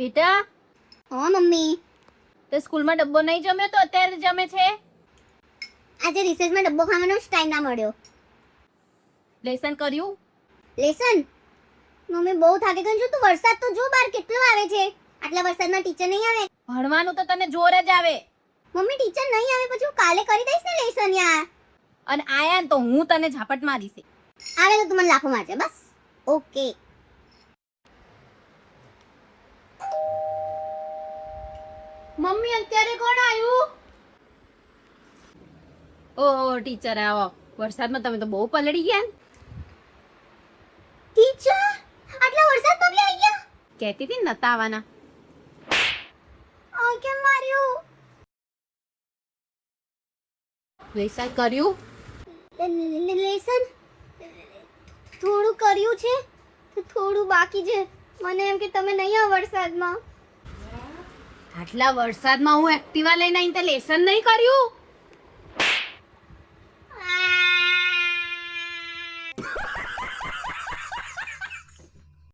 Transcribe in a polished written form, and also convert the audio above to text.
બેટા, હા મમ્મી, તે સ્કૂલમાં ડબ્બો નહીં જમ્યો તો અત્યારે જમે છે? આજે રિસેસમાં ડબ્બો ખાવાનો જ ટાઈમ ના મળ્યો. લેસન કર્યું? લેસન? મમ્મી બહુ થાકી ગઈ છું. તું વરસાદ તો જો બહાર કેટલો આવે છે. આટલા વરસાદમાં ટીચર નહીં આવે. ભણવાનું તો તને જોર જ આવે. મમ્મી ટીચર નહીં આવે પછી હું કાલે કરી દઈશ ને લેસન યાર. અને આયા ને તો હું તને ઝાપટ મારીશ. આવે તો તું મને લાફો મારજે બસ. ઓકે. મમ્મી અત્યારે કોણ આવ્યું? ઓહો ટીચર આવો. વરસાદમાં તમે તો બહુ પલળી ગયા ને. ટીચર આટલા વરસાદમાં બી આવી ગયા? કહેતી હતી ને નતા આવવાના. આ કેમ માર્યું? વૈસાલ કર્યું? લેસન થોડું કર્યું છે, થોડું બાકી છે. મને એમ કે તમે નહીં આવો વરસાદમાં. આટલા વરસાદમાં હું એક્ટિવા લઈને આવીને તે લેસન નહીં કર્યું?